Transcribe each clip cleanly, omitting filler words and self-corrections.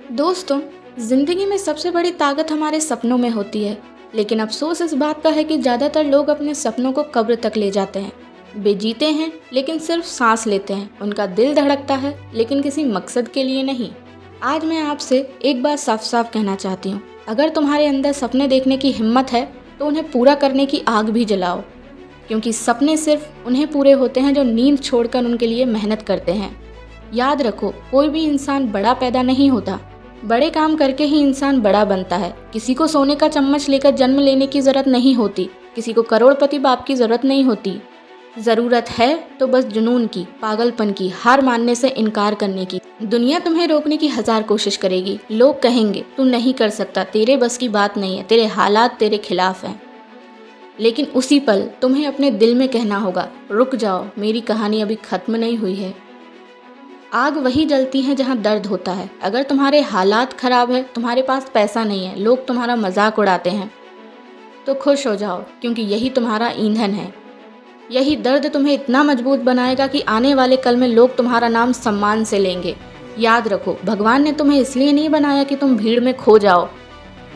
दोस्तों, जिंदगी में सबसे बड़ी ताकत हमारे सपनों में होती है। लेकिन अफसोस इस बात का है कि ज़्यादातर लोग अपने सपनों को कब्र तक ले जाते हैं। वे जीते हैं लेकिन सिर्फ सांस लेते हैं। उनका दिल धड़कता है लेकिन किसी मकसद के लिए नहीं। आज मैं आपसे एक बात साफ साफ कहना चाहती हूँ। अगर तुम्हारे अंदर सपने देखने की हिम्मत है तो उन्हें पूरा करने की आग भी जलाओ। क्योंकि सपने सिर्फ उन्हें पूरे होते हैं जो नींद छोड़कर उनके लिए मेहनत करते हैं। याद रखो, कोई भी इंसान बड़ा पैदा नहीं होता, बड़े काम करके ही इंसान बड़ा बनता है। किसी को सोने का चम्मच लेकर जन्म लेने की जरूरत नहीं होती, किसी को करोड़पति बाप की जरूरत नहीं होती। जरूरत है तो बस जुनून की, पागलपन की, हार मानने से इनकार करने की। दुनिया तुम्हें रोकने की 1000 कोशिश करेगी। लोग कहेंगे तू नहीं कर सकता, तेरे बस की बात नहीं है, तेरे हालात तेरे खिलाफ हैं। लेकिन उसी पल तुम्हें अपने दिल में कहना होगा, रुक जाओ, मेरी कहानी अभी खत्म नहीं हुई है। आग वही जलती है जहाँ दर्द होता है। अगर तुम्हारे हालात खराब है, तुम्हारे पास पैसा नहीं है, लोग तुम्हारा मजाक उड़ाते हैं, तो खुश हो जाओ, क्योंकि यही तुम्हारा ईंधन है। यही दर्द तुम्हें इतना मजबूत बनाएगा कि आने वाले कल में लोग तुम्हारा नाम सम्मान से लेंगे। याद रखो, भगवान ने तुम्हें इसलिए नहीं बनाया कि तुम भीड़ में खो जाओ।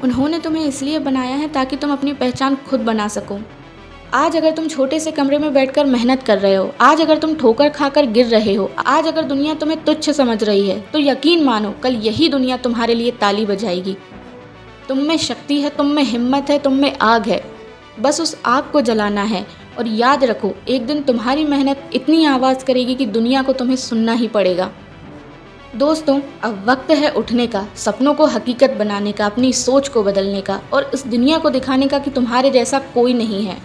उन्होंने तुम्हें इसलिए बनाया है ताकि तुम अपनी पहचान खुद बना सको। आज अगर तुम छोटे से कमरे में बैठकर मेहनत कर रहे हो, आज अगर तुम ठोकर खाकर गिर रहे हो, आज अगर दुनिया तुम्हें तुच्छ समझ रही है, तो यकीन मानो कल यही दुनिया तुम्हारे लिए ताली बजाएगी। तुम में शक्ति है, तुम में हिम्मत है, तुम में आग है। बस उस आग को जलाना है। और याद रखो, एक दिन तुम्हारी मेहनत इतनी आवाज़ करेगी कि दुनिया को तुम्हें सुनना ही पड़ेगा। दोस्तों, अब वक्त है उठने का, सपनों को हकीकत बनाने का, अपनी सोच को बदलने का और इस दुनिया को दिखाने का कि तुम्हारे जैसा कोई नहीं है।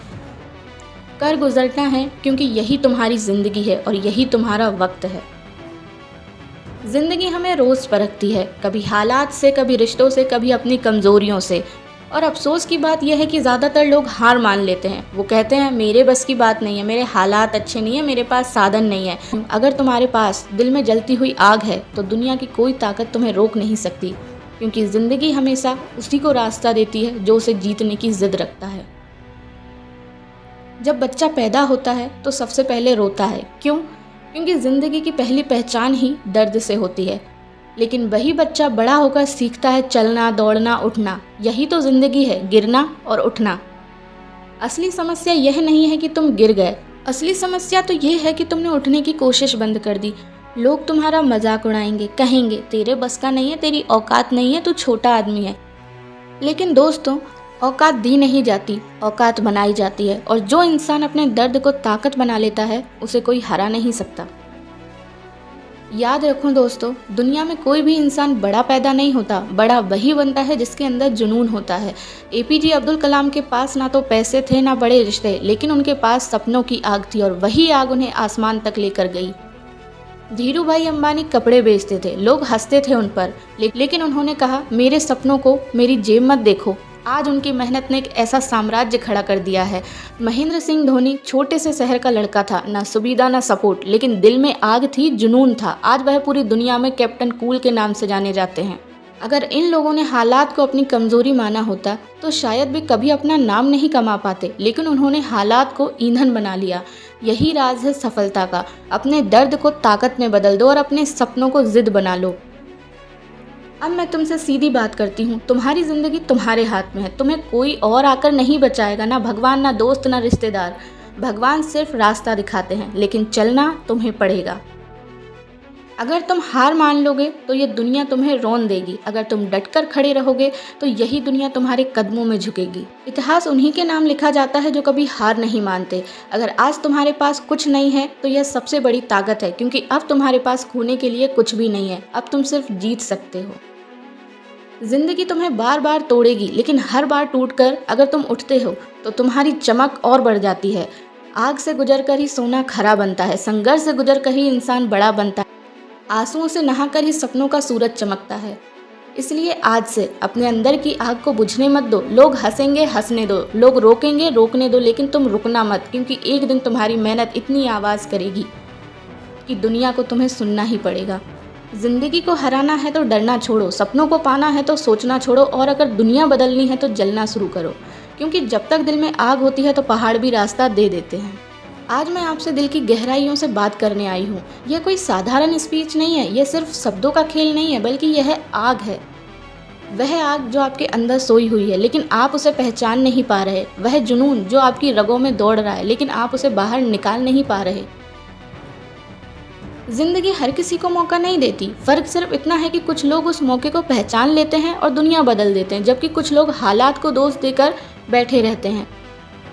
कर गुजरना है, क्योंकि यही तुम्हारी जिंदगी है और यही तुम्हारा वक्त है। जिंदगी हमें रोज परखती है, कभी हालात से, कभी रिश्तों से, कभी अपनी कमजोरियों से। और अफसोस की बात यह है कि ज़्यादातर लोग हार मान लेते हैं। वो कहते हैं मेरे बस की बात नहीं है, मेरे हालात अच्छे नहीं है, मेरे पास साधन नहीं है। अगर तुम्हारे पास दिल में जलती हुई आग है तो दुनिया की कोई ताकत तुम्हें रोक नहीं सकती, क्योंकि ज़िंदगी हमेशा उसी को रास्ता देती है जो उसे जीतने की जिद रखता है। जब बच्चा पैदा होता है तो सबसे पहले रोता है। क्यों? क्योंकि ज़िंदगी की पहली पहचान ही दर्द से होती है। लेकिन वही बच्चा बड़ा होकर सीखता है चलना, दौड़ना, उठना। यही तो ज़िंदगी है, गिरना और उठना। असली समस्या यह नहीं है कि तुम गिर गए, असली समस्या तो यह है कि तुमने उठने की कोशिश बंद कर दी। लोग तुम्हारा मजाक उड़ाएंगे, कहेंगे तेरे बस का नहीं है, तेरी औकात नहीं है, तू छोटा आदमी है। लेकिन दोस्तों, औकात दी नहीं जाती, औकात बनाई जाती है। और जो इंसान अपने दर्द को ताकत बना लेता है, उसे कोई हरा नहीं सकता। याद रखो दोस्तों, दुनिया में कोई भी इंसान बड़ा पैदा नहीं होता, बड़ा वही बनता है जिसके अंदर जुनून होता है। एपीजे अब्दुल कलाम के पास ना तो पैसे थे ना बड़े रिश्ते, लेकिन उनके पास सपनों की आग थी और वही आग उन्हें आसमान तक लेकर गई। धीरू भाई अंबानी कपड़े बेचते थे, लोग हंसते थे उन पर, लेकिन उन्होंने कहा मेरे सपनों को मेरी जेब मत देखो। आज उनकी मेहनत ने एक ऐसा साम्राज्य खड़ा कर दिया है। महेंद्र सिंह धोनी छोटे से शहर का लड़का था, ना सुविधा ना सपोर्ट, लेकिन दिल में आग थी, जुनून था। आज वह पूरी दुनिया में कैप्टन कूल के नाम से जाने जाते हैं। अगर इन लोगों ने हालात को अपनी कमजोरी माना होता तो शायद वे कभी अपना नाम नहीं कमा पाते, लेकिन उन्होंने हालात को ईंधन बना लिया। यही राज है सफलता का। अपने दर्द को ताकत में बदल दो और अपने सपनों को जिद बना लो। अब मैं तुमसे सीधी बात करती हूँ, तुम्हारी जिंदगी तुम्हारे हाथ में है। तुम्हें कोई और आकर नहीं बचाएगा, ना भगवान, ना दोस्त, ना रिश्तेदार। भगवान सिर्फ रास्ता दिखाते हैं, लेकिन चलना तुम्हें पड़ेगा। अगर तुम हार मान लोगे तो ये दुनिया तुम्हें रौन देगी। अगर तुम डटकर खड़े रहोगे तो यही दुनिया तुम्हारे कदमों में झुकेगी। इतिहास उन्हीं के नाम लिखा जाता है जो कभी हार नहीं मानते। अगर आज तुम्हारे पास कुछ नहीं है तो यह सबसे बड़ी ताकत है, क्योंकि अब तुम्हारे पास खोने के लिए कुछ भी नहीं है। अब तुम सिर्फ जीत सकते हो। जिंदगी तुम्हें बार बार तोड़ेगी, लेकिन हर बार टूटकर अगर तुम उठते हो तो तुम्हारी चमक और बढ़ जाती है। आग से गुजरकर ही सोना खरा बनता है, संघर्ष से गुजरकर ही इंसान बड़ा बनता है, आंसुओं से नहाकर ही सपनों का सूरज चमकता है। इसलिए आज से अपने अंदर की आग को बुझने मत दो। लोग हंसेंगे, हंसने दो, लोग रोकेंगे, रोकने दो, लेकिन तुम रुकना मत, क्योंकि एक दिन तुम्हारी मेहनत इतनी आवाज़ करेगी कि दुनिया को तुम्हें सुनना ही पड़ेगा। जिंदगी को हराना है तो डरना छोड़ो, सपनों को पाना है तो सोचना छोड़ो, और अगर दुनिया बदलनी है तो जलना शुरू करो, क्योंकि जब तक दिल में आग होती है तो पहाड़ भी रास्ता दे देते हैं। आज मैं आपसे दिल की गहराइयों से बात करने आई हूँ। यह कोई साधारण स्पीच नहीं है, यह सिर्फ शब्दों का खेल नहीं है, बल्कि यह आग है। वह आग जो आपके अंदर सोई हुई है लेकिन आप उसे पहचान नहीं पा रहे। वह जुनून जो आपकी रगों में दौड़ रहा है लेकिन आप उसे बाहर निकाल नहीं पा रहे। जिंदगी हर किसी को मौका नहीं देती। फर्क सिर्फ इतना है कि कुछ लोग उस मौके को पहचान लेते हैं और दुनिया बदल देते हैं, जबकि कुछ लोग हालात को दोष देकर बैठे रहते हैं।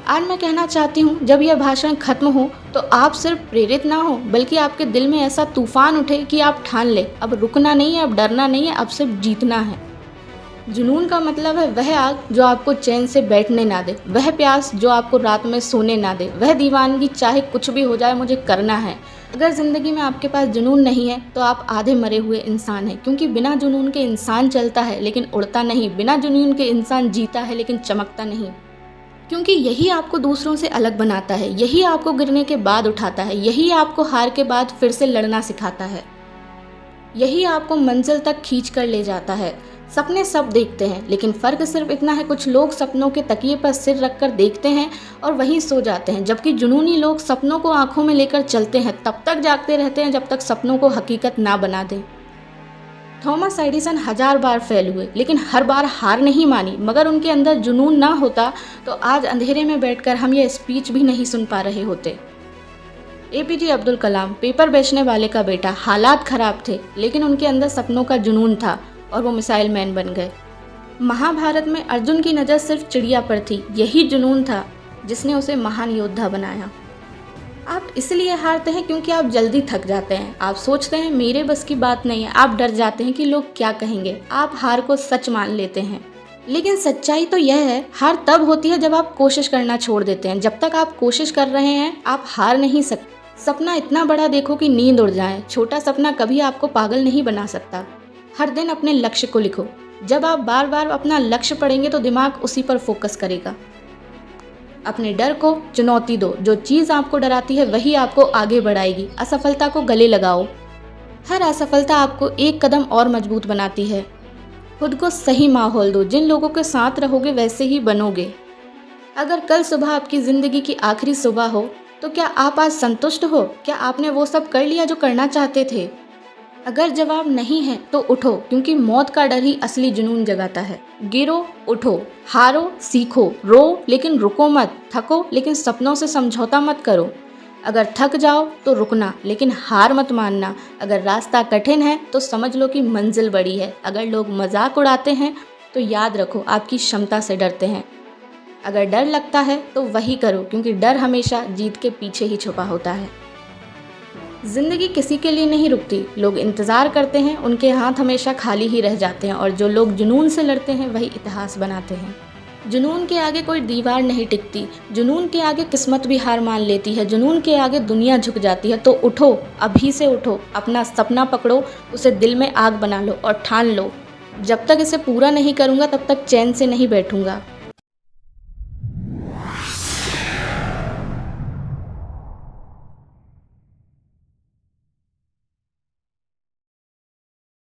आज मैं कहना चाहती हूँ, जब यह भाषण खत्म हो तो आप सिर्फ प्रेरित ना हो, बल्कि आपके दिल में ऐसा तूफान उठे कि आप ठान ले, अब रुकना नहीं है, अब डरना नहीं है, अब सिर्फ जीतना है। जुनून का मतलब है वह आग जो आपको चैन से बैठने ना दे, वह प्यास जो आपको रात में सोने ना दे, वह दीवानगी चाहे कुछ भी हो जाए मुझे करना है। अगर ज़िंदगी में आपके पास जुनून नहीं है तो आप आधे मरे हुए इंसान हैं, क्योंकि बिना जुनून के इंसान चलता है लेकिन उड़ता नहीं, बिना जुनून के इंसान जीता है लेकिन चमकता नहीं। क्योंकि यही आपको दूसरों से अलग बनाता है, यही आपको गिरने के बाद उठाता है, यही आपको हार के बाद फिर से लड़ना सिखाता है, यही आपको मंजिल तक खींच कर ले जाता है। सपने सब देखते हैं, लेकिन फ़र्क सिर्फ इतना है, कुछ लोग सपनों के तकिए पर सिर रखकर देखते हैं और वहीं सो जाते हैं, जबकि जुनूनी लोग सपनों को आंखों में लेकर चलते हैं, तब तक जागते रहते हैं जब तक सपनों को हकीकत ना बना दें। थॉमस एडिसन 1000 बार फेल हुए लेकिन हर बार हार नहीं मानी। मगर उनके अंदर जुनून ना होता तो आज अंधेरे में बैठकर हम ये स्पीच भी नहीं सुन पा रहे होते। एपीजे अब्दुल कलाम, पेपर बेचने वाले का बेटा, हालात खराब थे लेकिन उनके अंदर सपनों का जुनून था और वो मिसाइल मैन बन गए। महाभारत में अर्जुन की नज़र सिर्फ चिड़िया पर थी, यही जुनून था जिसने उसे महान योद्धा बनाया। आप इसलिए हारते हैं क्योंकि आप जल्दी थक जाते हैं, आप सोचते हैं मेरे बस की बात नहीं है, आप डर जाते हैं कि लोग क्या कहेंगे, आप हार को सच मान लेते हैं। लेकिन सच्चाई तो यह है, हार तब होती है जब आप कोशिश करना छोड़ देते हैं। जब तक आप कोशिश कर रहे हैं आप हार नहीं सकते। सपना इतना बड़ा देखो कि नींद उड़ जाए, छोटा सपना कभी आपको पागल नहीं बना सकता। हर दिन अपने लक्ष्य को लिखो, जब आप बार बार अपना लक्ष्य पढ़ेंगे तो दिमाग उसी पर फोकस करेगा। अपने डर को चुनौती दो, जो चीज़ आपको डराती है वही आपको आगे बढ़ाएगी। असफलता को गले लगाओ, हर असफलता आपको एक कदम और मजबूत बनाती है। खुद को सही माहौल दो, जिन लोगों के साथ रहोगे वैसे ही बनोगे। अगर कल सुबह आपकी ज़िंदगी की आखिरी सुबह हो तो क्या आप आज संतुष्ट हो? क्या आपने वो सब कर लिया जो करना चाहते थे? अगर जवाब नहीं है तो उठो, क्योंकि मौत का डर ही असली जुनून जगाता है। गिरो, उठो, हारो, सीखो, रो लेकिन रुको मत, थको लेकिन सपनों से समझौता मत करो। अगर थक जाओ तो रुकना, लेकिन हार मत मानना। अगर रास्ता कठिन है तो समझ लो कि मंजिल बड़ी है। अगर लोग मजाक उड़ाते हैं तो याद रखो आपकी क्षमता से डरते हैं। अगर डर लगता है तो वही करो, क्योंकि डर हमेशा जीत के पीछे ही छुपा होता है। जिंदगी किसी के लिए नहीं रुकती, लोग इंतज़ार करते हैं, उनके हाथ हमेशा खाली ही रह जाते हैं, और जो लोग जुनून से लड़ते हैं वही इतिहास बनाते हैं। जुनून के आगे कोई दीवार नहीं टिकती, जुनून के आगे किस्मत भी हार मान लेती है, जुनून के आगे दुनिया झुक जाती है। तो उठो, अभी से उठो, अपना सपना पकड़ो, उसे दिल में आग बना लो और ठान लो, जब तक इसे पूरा नहीं करूँगा तब तक चैन से नहीं बैठूँगा।